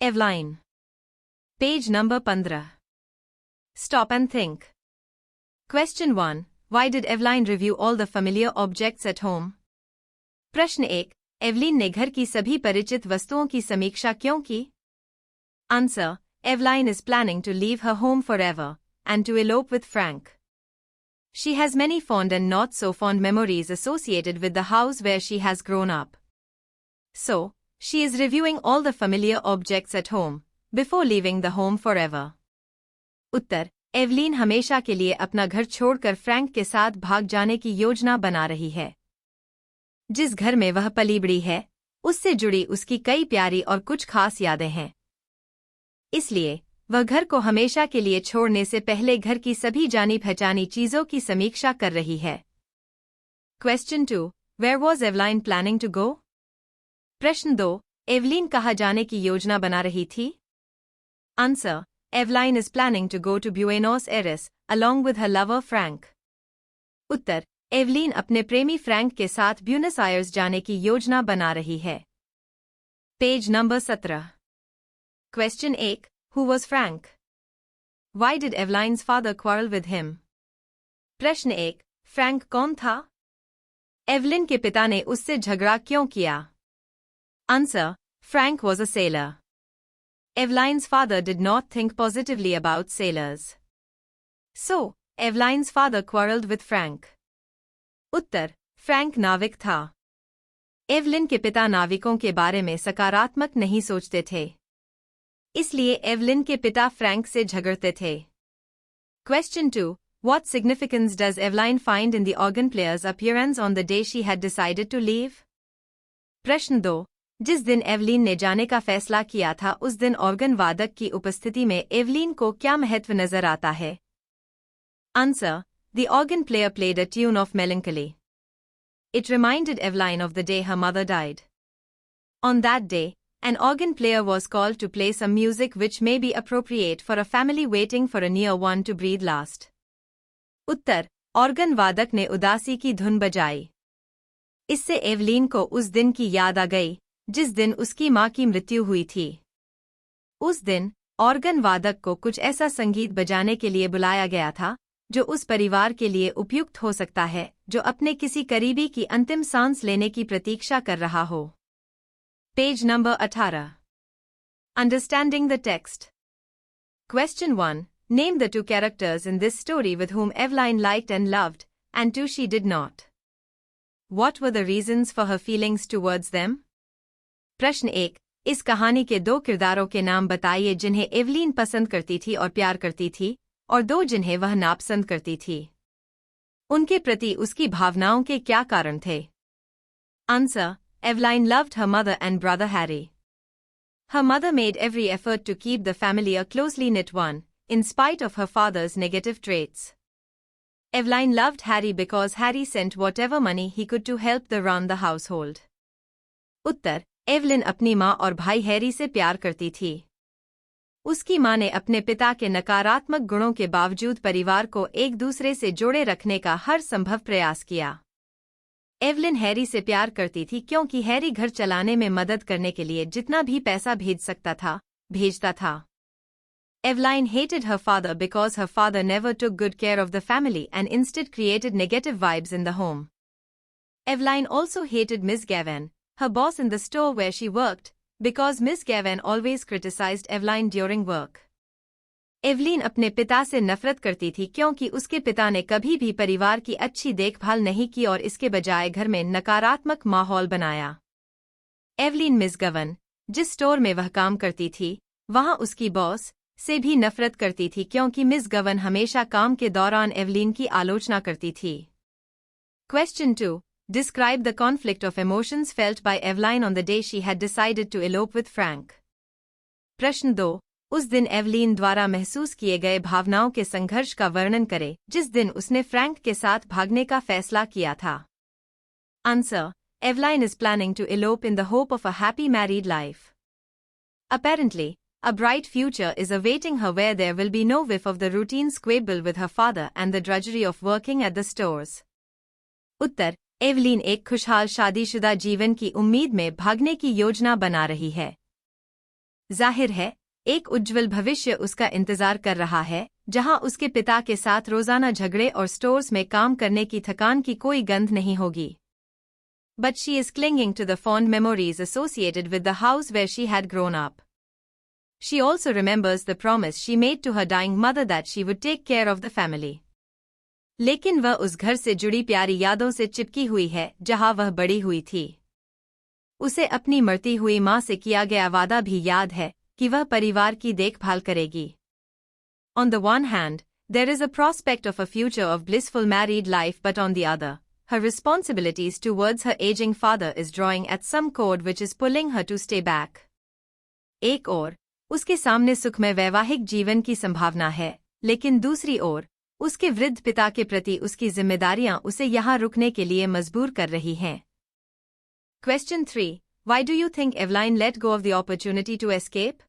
Eveline. Page number 15. Stop and think. Question 1. Why did Eveline review all the familiar objects at home? प्रश्न 1. Aeolian ने घर की सभी परिचित वस्तुओं की समीक्षा क्यों की? Answer. Eveline is planning to leave her home forever and to elope with Frank. She has many fond and not so fond memories associated with the house where she has grown up. So, she is reviewing all the familiar objects at home before leaving the home forever. Uttar. Aeolian हमेशा के लिए अपना घर छोड़कर Frank के साथ भाग जाने की योजना बना रही है. जिस घर में वह पली बड़ी है, उससे जुड़ी उसकी कई प्यारी और कुछ खास यादें हैं. इसलिए वह घर को हमेशा के लिए छोड़ने से पहले घर की सभी जानी पहचानी चीजों की समीक्षा कर रही है. Question 2. Where was Eveline planning to go? प्रश्न 2. एवलीन कहाँ जाने की योजना बना रही थी? Answer. Eveline is planning to go to Buenos Aires along with her lover Frank. Uttar. Aeolian अपने प्रेमी फ्रैंक के साथ ब्यूनस आयर्स जाने की योजना बना रही है. Page number 17. Question 1. Who was Frank? Why did Eveline's father quarrel with him? प्रश्न 1. फ्रैंक कौन था? एवलिन के पिता ने उससे झगड़ा क्यों किया? Answer. Frank was a sailor. Eveline's father did not think positively about sailors. So, Eveline's father quarreled with Frank. Uttar. Frank नाविक था. एवलिन के पिता नाविकों के बारे में सकारात्मक नहीं सोचते थे. इसलिए एवलिन के पिता फ्रैंक से झगड़ते थे. Question 2. What significance does Eveline find in the organ player's appearance on the day she had decided to leave? प्रश्न 2. जिस दिन एवलीन ने जाने का फैसला किया था उस दिन ऑर्गन वादक की उपस्थिति में एवलीन को क्या महत्व नजर आता है? Answer. The organ player played a tune of melancholy. It reminded Eveline of the day her mother died. On that day, an organ player was called to play some music which may be appropriate for a family waiting for a near one to breathe last. Uttar. Organ वादक ने उदासी की धुन बजाई. इससे aeolian को उस दिन की याद आ गई जिस दिन उसकी मां की मृत्यु हुई थी. उस दिन ऑर्गन वादक को कुछ ऐसा संगीत बजाने के लिए बुलाया गया था जो उस परिवार के लिए उपयुक्त हो सकता है जो अपने किसी करीबी की अंतिम सांस लेने की प्रतीक्षा कर रहा हो. Page number 18. Understanding the text. Question 1. Name the two characters in this story with whom Eveline liked and loved, and two she did not. What were the reasons for her feelings towards them? प्रश्न 1. इस कहानी के दो किरदारों के नाम बताइए जिन्हें एवलीन पसंद करती थी और प्यार करती थी, और दो जिन्हें वह नापसंद करती थी. उनके प्रति उसकी भावनाओं के क्या कारण थे? Answer. Eveline loved her mother and brother Harry. Her mother made every effort to keep the family a closely knit one, in spite of her father's negative traits. Eveline loved Harry because Harry sent whatever money he could to help the run the household. Uttar. Evelyn अपनी माँ और भाई Harry से प्यार करती थी. उसकी माँ ने अपने पिता के नकारात्मक गुणों के बावजूद परिवार को एक दूसरे से जोड़े रखने का हर संभव प्रयास किया. एवलिन हैरी से प्यार करती थी क्योंकि हैरी घर चलाने में मदद करने के लिए जितना भी पैसा भेज सकता था, भेजता था. Eveline hated her father because her father never took good care of the family and instead created negative vibes in the home. Eveline also hated Miss Gavin, her boss in the store where she worked, because Miss Gavin always criticized Eveline during work. Aeolian अपने पिता से नफरत करती थी क्योंकि उसके पिता ने कभी भी परिवार की अच्छी देखभाल नहीं की और इसके बजाय घर में नकारात्मक माहौल बनाया. एवलीन मिस गवन, जिस स्टोर में वह काम करती थी, वहां उसकी बॉस से भी नफरत करती थी क्योंकि मिस गवन हमेशा काम के दौरान एवलीन की आलोचना करती थी. Question 2. Describe the conflict of emotions felt by Eveline on the day she had decided to elope with Frank. प्रश्न 2. उस दिन एवलीन द्वारा महसूस किए गए भावनाओं के संघर्ष का वर्णन करें जिस दिन उसने फ्रैंक के साथ भागने का फैसला किया था. Answer. Eveline is planning to elope in the hope of a happy married life. Apparently, a bright future is awaiting her where there will be no whiff of the routine squabble with her father and the drudgery of working at the stores. Uttar. Aeolian एक खुशहाल शादीशुदा जीवन की उम्मीद में भागने की योजना बना रही है. जाहिर है, एक उज्ज्वल भविष्य उसका इंतजार कर रहा है, जहां उसके पिता के साथ रोजाना झगड़े और स्टोर्स में काम करने की थकान की कोई गंध नहीं होगी. But she is clinging to the fond memories associated with the house where she had grown up. She also remembers the promise she made to her dying mother that she would take care of the family. लेकिन वह उस घर से जुड़ी प्यारी यादों से चिपकी हुई है जहां वह बड़ी हुई थी. उसे अपनी मरती हुई मां से किया गया वादा भी याद है कि वह परिवार की देखभाल करेगी. On the one hand, there is a prospect of a future of blissful married life, but on the other, her responsibilities towards her aging father is drawing at some cord which is pulling her to stay back. एक ओर, उसके सामने सुखमय वैवाहिक जीवन की संभावना है, लेकिन दूसरी ओर, उसके वृद्ध पिता के प्रति उसकी जिम्मेदारियां उसे यहां रुकने के लिए मजबूर कर रही हैं. Question 3. Why do you think Evelyn let go of the opportunity to escape?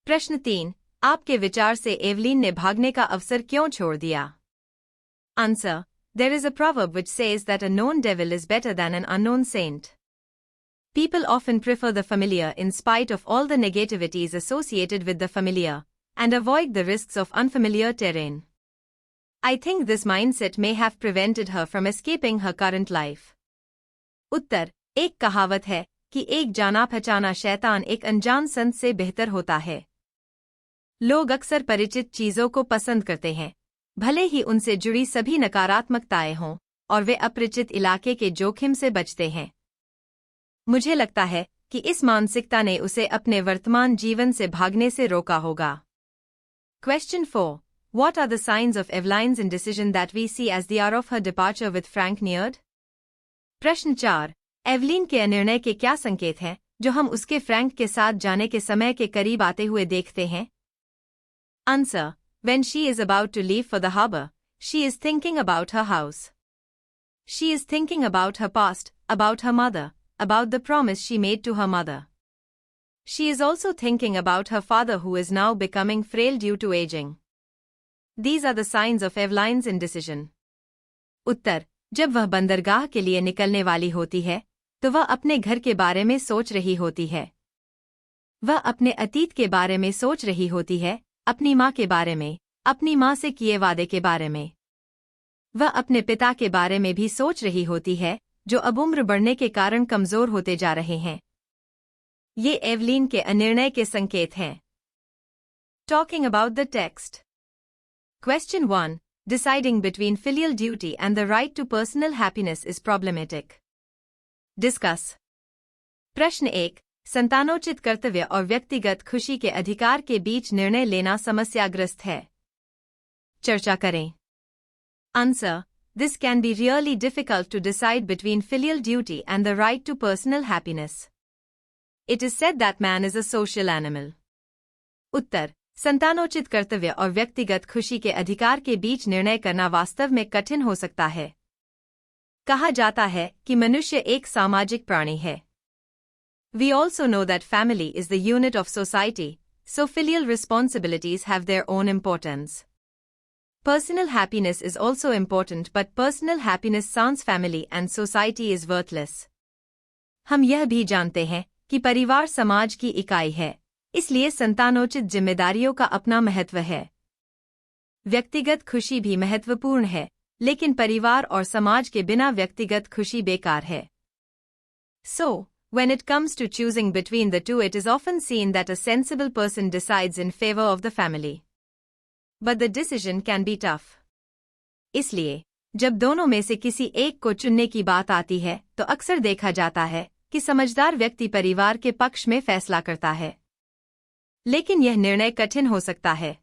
प्रश्न 3. आपके विचार से एवलीन ने भागने का अवसर क्यों छोड़ दिया? Answer. There is a proverb which says that a known devil is better than an unknown saint. People often prefer the familiar in spite of all the negativities associated with the familiar, and avoid the risks of unfamiliar terrain. I think this mindset may have prevented her from escaping her current life. उत्तर. एक कहावत है कि एक जाना पहचाना शैतान एक अनजान संत से बेहतर होता है. लोग अक्सर परिचित चीजों को पसंद करते हैं, भले ही उनसे जुड़ी सभी नकारात्मकताएं हों, और वे अपरिचित इलाके के जोखिम से बचते हैं. मुझे लगता है कि इस मानसिकता ने उसे अपने वर्तमान जीवन से भागने से रोका होगा. Question 4. What are the signs of Evelyn's indecision that we see as the hour of her departure with Frank neared? प्रश्न 4. एवलीन के अनिर्णय के क्या संकेत हैं जो हम उसके फ्रैंक के साथ जाने के समय के करीब आते हुए देखते हैं? Answer. When she is about to leave for the harbor, she is thinking about her house. She is thinking about her past, about her mother, about the promise she made to her mother. She is also thinking about her father who is now becoming frail due to aging. These are the signs of Evelyn's indecision. उत्तर. जब वह बंदरगाह के लिए निकलने वाली होती है, तो वह अपने घर के बारे में सोच रही होती है. वह अपने अतीत के बारे में सोच रही होती है, अपनी माँ के बारे में, अपनी माँ से किए वादे के बारे में. वह अपने पिता के बारे में भी सोच रही होती है, जो अब उम्र बढ़ने के कारण कमजोर होते जा रहे हैं. ये एवलीन के अनिर्णय के संकेत हैं. Talking about the text. Question 1. Deciding between filial duty and the right to personal happiness is problematic. Discuss. प्रश्न 1. संतानोचित कर्तव्य और व्यक्तिगत खुशी के अधिकार के बीच निर्णय लेना समस्याग्रस्त है. चर्चा करें. Answer. This can be really difficult to decide between filial duty and the right to personal happiness. It is said that man is a social animal. उत्तर. संतानोचित कर्तव्य और व्यक्तिगत खुशी के अधिकार के बीच निर्णय करना वास्तव में कठिन हो सकता है. कहा जाता है कि मनुष्य एक सामाजिक प्राणी है. We also know that family is the unit of society, so filial responsibilities have their own importance. Personal happiness is also important, but personal happiness sans family and society is worthless. हम यह भी जानते हैं कि परिवार समाज की इकाई है, इसलिए संतानोचित जिम्मेदारियों का अपना महत्व है. व्यक्तिगत खुशी भी महत्वपूर्ण है, लेकिन परिवार और समाज के बिना व्यक्तिगत खुशी बेकार है. So, when it comes to choosing between the two, it is often seen that a sensible person decides in favor of the family. But the decision can be tough. इसलिए, जब दोनों में से किसी एक को चुनने की बात आती है, तो अक्सर देखा जाता है कि समझदार व्यक्ति परिवार के पक्ष में फैसला करता है. लेकिन यह निर्णय कठिन हो सकता है.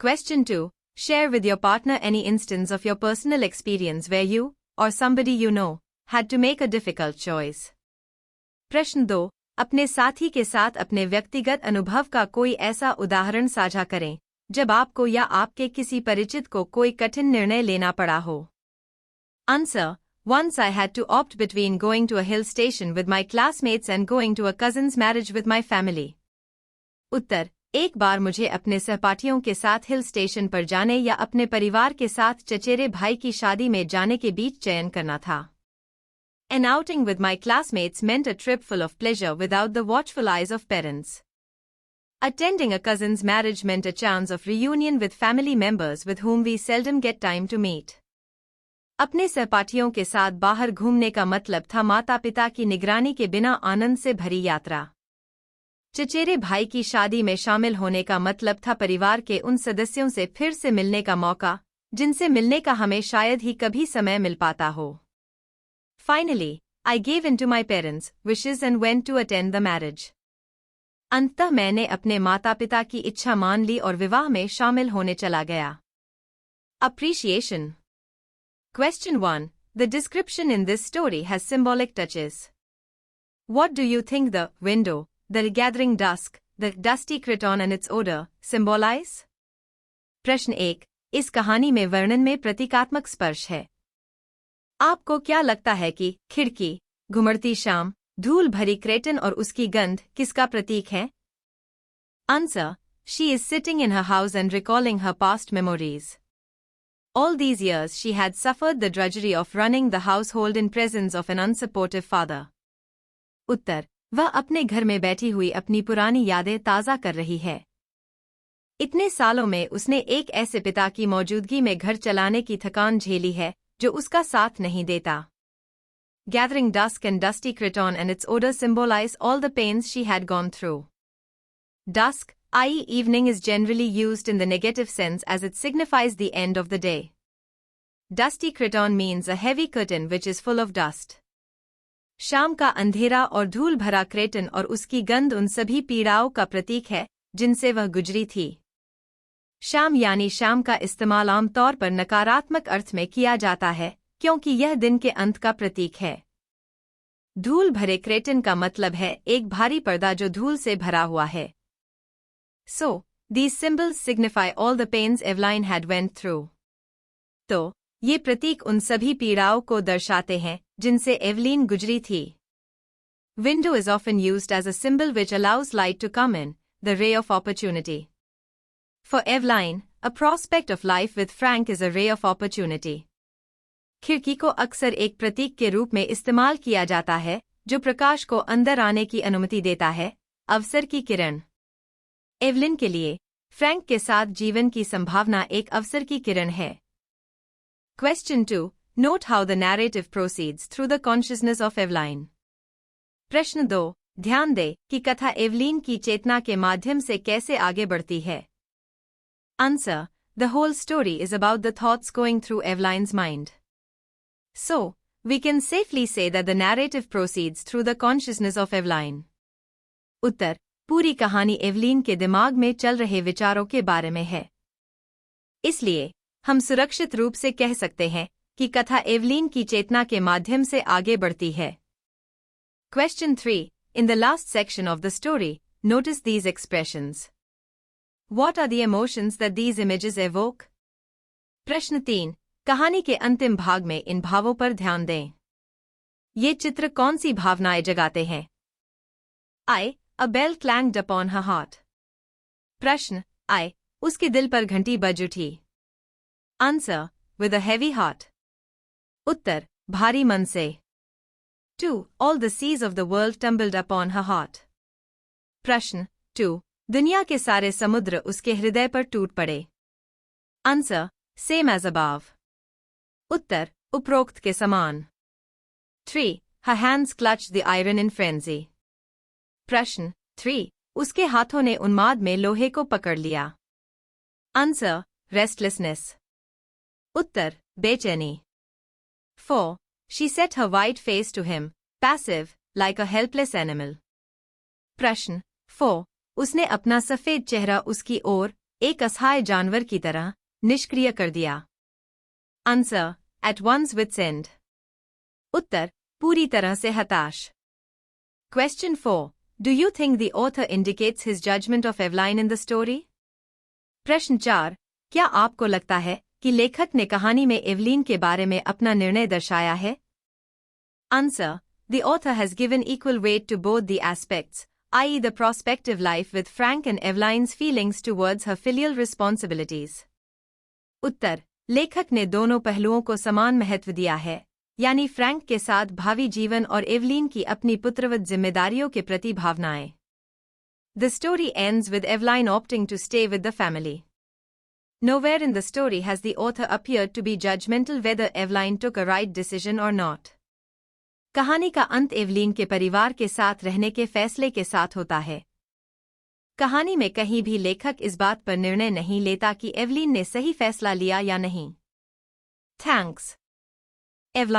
Question 2. Share with your partner any instance of your personal experience where you, or somebody you know, had to make a difficult choice. प्रश्न 2. अपने साथी के साथ अपने व्यक्तिगत अनुभव का कोई ऐसा उदाहरण साझा करें, जब आपको या आपके किसी परिचित को कोई कठिन निर्णय लेना पड़ा हो. Answer. Once I had to opt between going to a hill station with my classmates and going to a cousin's marriage with my family. उत्तर. एक बार मुझे अपने सहपाठियों के साथ हिल स्टेशन पर जाने या अपने परिवार के साथ चचेरे भाई की शादी में जाने के बीच चयन करना था. An outing with my classmates meant a trip full of pleasure without the watchful eyes of parents. Attending a cousin's marriage meant a chance of reunion with family members with whom we seldom get time to meet. अपने सहपाठियों के साथ बाहर घूमने का मतलब था माता पिता की निगरानी के बिना आनंद से भरी यात्रा। चचेरे भाई की शादी में शामिल होने का मतलब था परिवार के उन सदस्यों से फिर से मिलने का मौका, जिनसे मिलने का हमें शायद ही कभी समय मिल पाता हो। Finally, I gave in to my parents' wishes and went to attend the marriage. अंततः मैंने अपने माता पिता की इच्छा मान ली और विवाह में शामिल होने चला गया। Appreciation. Question 1. The description in this story has symbolic touches. What do you think the window, the gathering dusk, the dusty cretonne and its odor symbolize? प्रश्न 1. इस कहानी में वर्णन में प्रतीकात्मक स्पर्श है। आपको क्या लगता है कि खिड़की, घुमड़ती शाम, धूल भरी क्रेटन और उसकी गंध किसका प्रतीक है? Answer. She is sitting in her house and recalling her past memories. All these years she had suffered the drudgery of running the household in presence of an unsupportive father. उत्तर. वह अपने घर में बैठी हुई अपनी पुरानी यादें ताज़ा कर रही है। इतने सालों में उसने एक ऐसे पिता की मौजूदगी में घर चलाने की थकान झेली है जो उसका साथ नहीं देता। Gathering dusk and dusty cretonne and its odor symbolize all the pains she had gone through. Dusk, i.e. evening, is generally used in the negative sense as it signifies the end of the day. Dusty cretonne means a heavy curtain which is full of dust. शाम का अंधेरा और धूल भरा क्रेटन और उसकी गंध उन सभी पीड़ाओं का प्रतीक है जिनसे वह गुजरी थी। शाम यानी शाम का इस्तेमाल आमतौर पर नकारात्मक अर्थ में किया जाता है क्योंकि यह दिन के अंत का प्रतीक है। धूल भरे क्रेटन का मतलब है एक भारी पर्दा जो धूल से भरा हुआ है। So, these symbols signify all the pains Eveline had went through. तो, ये प्रतीक उन सभी पीड़ाओं को दर्शाते हैं जिनसे एवलीन गुजरी थी। Window is often used as a symbol which allows light to come in, the ray of opportunity. For Eveline, a prospect of life with Frank is a ray of opportunity. खिड़की को अक्सर एक प्रतीक के रूप में इस्तेमाल किया जाता है जो प्रकाश को अंदर आने की अनुमति देता है, अवसर की किरण। एवलिन के लिए फ्रैंक के साथ जीवन की संभावना एक अवसर की किरण है। Question 2. Note how the narrative proceeds through the consciousness of Eveline. प्रश्न 2. ध्यान दें कि कथा एवलीन की चेतना के माध्यम से कैसे आगे बढ़ती है। Answer. The whole story is about the thoughts going through Eveline's mind. So, we can safely say that the narrative proceeds through the consciousness of Eveline. उत्तर. पूरी कहानी एवलीन के दिमाग में चल रहे विचारों के बारे में है। इसलिए, हम सुरक्षित रूप से कह सकते हैं कि कथा एवलीन की चेतना के माध्यम से आगे बढ़ती है। Question 3. In the last section of the story, notice these expressions. What are the emotions that these images evoke? प्रश्न 3. कहानी के अंतिम भाग में इन भावों पर ध्यान दें। ये चित्र कौन सी भावनाएं जगाते हैं? I. A bell clanged upon her heart. प्रश्न. I. उसके दिल पर घंटी बज उठी। Answer. With a heavy heart. उत्तर. भारी मन से। 2. All the seas of the world tumbled upon her heart. प्रश्न. 2. दुनिया के सारे समुद्र उसके हृदय पर टूट पड़े। Answer. Same as above. उत्तर. उपरोक्त के समान। 3. Her hands clutched the iron in frenzy. प्रश्न. 3. उसके हाथों ने उन्माद में लोहे को पकड़ लिया। Answer. Restlessness. उत्तर. बेचैनी। 4. She set her white face to him, passive, like a helpless animal. प्रश्न. 4. उसने अपना सफेद चेहरा उसकी ओर, एक असहाय जानवर की तरह, निष्क्रिय कर दिया। Answer. At one's wit's end. उत्तर. पूरी तरह से हताश। Question 4. Do you think the author indicates his judgment of Eveline in the story? प्रश्न 4. क्या आपको लगता है कि लेखक ने कहानी में एवलीन के बारे में अपना निर्णय दर्शाया है? Answer. The author has given equal weight to both the aspects, i.e. the prospective life with Frank and Eveline's feelings towards her filial responsibilities. उत्तर. लेखक ने दोनों पहलुओं को समान महत्व दिया है, यानी फ्रैंक के साथ भावी जीवन और एवलीन की अपनी पुत्रवत जिम्मेदारियों के प्रति भावनाएं। The story ends with Eveline opting to stay with the family. Nowhere in the story has the author appeared to be judgmental whether Eveline took a right decision or not. कहानी का अंत aeolian के परिवार के साथ रहने के फैसले के साथ होता है। कहानी में कहीं भी लेखक इस बात पर निर्णय नहीं लेता कि एवलीन ने सही फैसला लिया या नहीं। थैंक्स।